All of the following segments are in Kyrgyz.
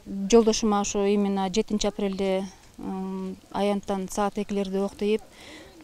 жолдошума ошо именно 7 апрелде аянттан саат 2-лерде ок тийип,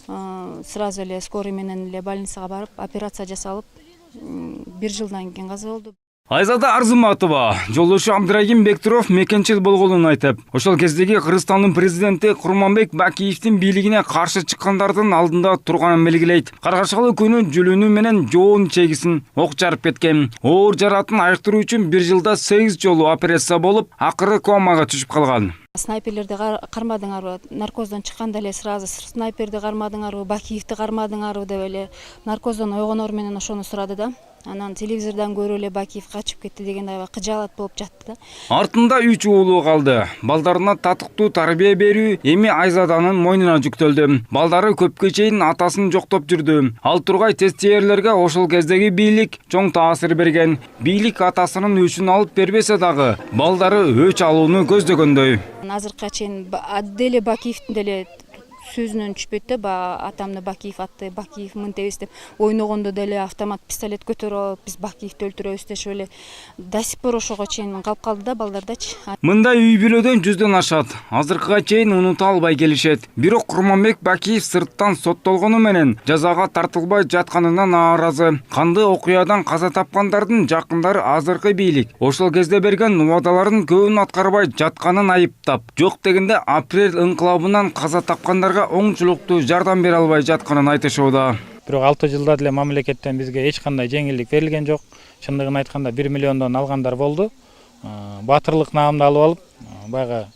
сразу эле скорый менен эле больницага барып, операция жасалып, 1 жылдан кийин каза болду. Айзада Арзыматова жолдошу Абдрагим Бектуров мекенчил болгонун айтып, ошол кездеги Кыргызстандын президенти Курманбек Бакиевдин бийлигине каршы чыккандардын алдында турганын белгилейт. Каргашкалы күнү жүлүнү менен жоон чегисин ок жарып кеткен. Оор жаратын айыктыруу үчүн 1 жылда 8 жолу операция болуп, акыры комага түшүп калган. Снайперлерди кармадыңарбы, наркоздон чыкканда эле сразу снайперди кармадыңарбы, Бакиевди кармадыңарбы деп эле наркоздон ойгонор менен ошону сурады да. Анан телевизордон көрүп эле Бакиев качып кетти деген аябай кыжаалат болуп жатты да. Артында 3 уулу калды. Балдарына татыктуу тарбия берүү эми Айзаданын мойнуна жүктөлдү. Балдары көпкө чейин атасын жоктоп жүрдү. Ал тургай тестиерлерге ошол кездеги бийлик чоң таасир берген. Бийлик атасынын өчүн алып бербесе дагы, балдары өч алууну көздөгөндөй. Азыркыга чейин деле Бакиевдин деле сөзүнөн түшпөйт да, атамды Бакиев атты, Бакиев мынтебиз деп ойногондо деле автомат пистолет көтөрүп алып, биз Бакиевди өлтүрөбүз дешип эле до сих пор ошого чейин калып калды да балдардачы. Мындай үй бүлөдөн 100дөн ашат. Азыркыга чейин унута албай келишет. Бирок Курманбек Бакиев сырттан соттолгону менен жазага тартылбай жатканына нааразы. Канды окуядан каза тапкандардын жакындары азыркы бийлик ошол кезде берген убадаларын көбүн аткарбай жатканын айыптап, жок дегенде апрель инкылабынан каза тапкандарга оңчулуктуу жардам бере албай жатканын айтышууда. Бирок 6 жылда деле мамлекеттен бизге эч кандай жеңилдик берилген жок. Чындыгын айтканда 1 миллиондон алгандар болду. Батырлык наамды алып алып, баягы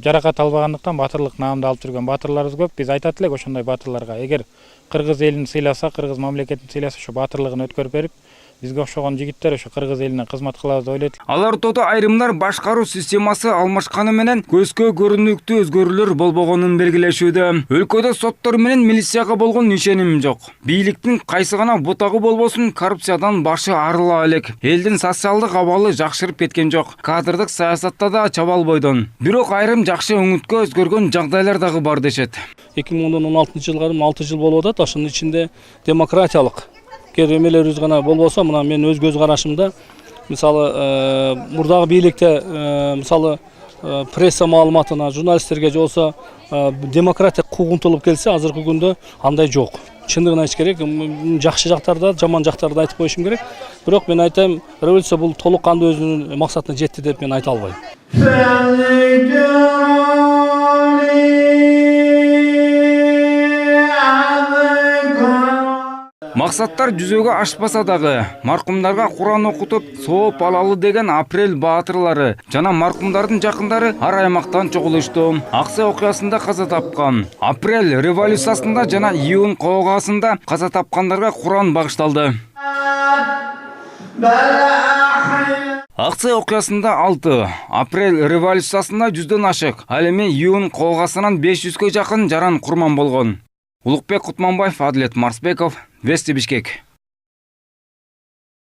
жаракат албагандыктан батырлык наамды алып жүргөн батырларыбыз көп. Биз айтат элек ошондой батырларга, эгер кыргыз элин сыйласа, кыргыз мамлекетин сыйласа, ошо батырлыгын өткөрүп берип, бизге окшогон жигиттер ошо кыргыз элине кызмат кылабыз деп ойлойт. Ал ортодо айрымдар башкаруу системасы алмашканы менен көзгө көрүнүктүү өзгөрүүлөр болбогонун белгилешүүдө. Өлкөдө соттор менен милицияга болгон ишеним жок. Бийликтин кайсы гана бутагы болбосун коррупциядан башы арыла элек. Элдин социалдык абалы жакшырып кеткен жок. Кадрдык саясатта да чаба албойдон. Бирок айрым жакшы өңүткө өзгөргөн жагдайлар дагы бар дешет. 2016-жылга 6 жыл болуп атат. Ошонун ичинде демократиялык керемелерибиз гана болбосо, мына мен өз көз карашымда, мисалы, мурдагы бийликте, мисалы, пресса маалыматына, журналисттерге же болсо демократия куугунтулуп келсе, азыркы күндө андай жок. Чындыгын айтыш керек, жакшы жактарда, жаман жактарды айтып коюшум керек. Бирок мен айтайм, революция бул толук кандуу өзүнүн максатына жетти деп мен айта албайм. Максаттар жүзөгө ашпаса дагы, маркумдарга Куран окутуп, сооп алалы деген апрель баатырлары жана маркумдардын жакындары ар аймактан чогулушту. Аксы окуясында каза тапкан, апрель революциясында жана июнь коогаасында каза тапкандарга Куран багышталды. Аксы окуясында 6, апрель революциясында 100дөн ашык, ал эми июнь коогаасынан 500гө жакын жаран курман болгон. Улукбек Кутманбаев, Адилет Марсбеков, Вести Бишкек.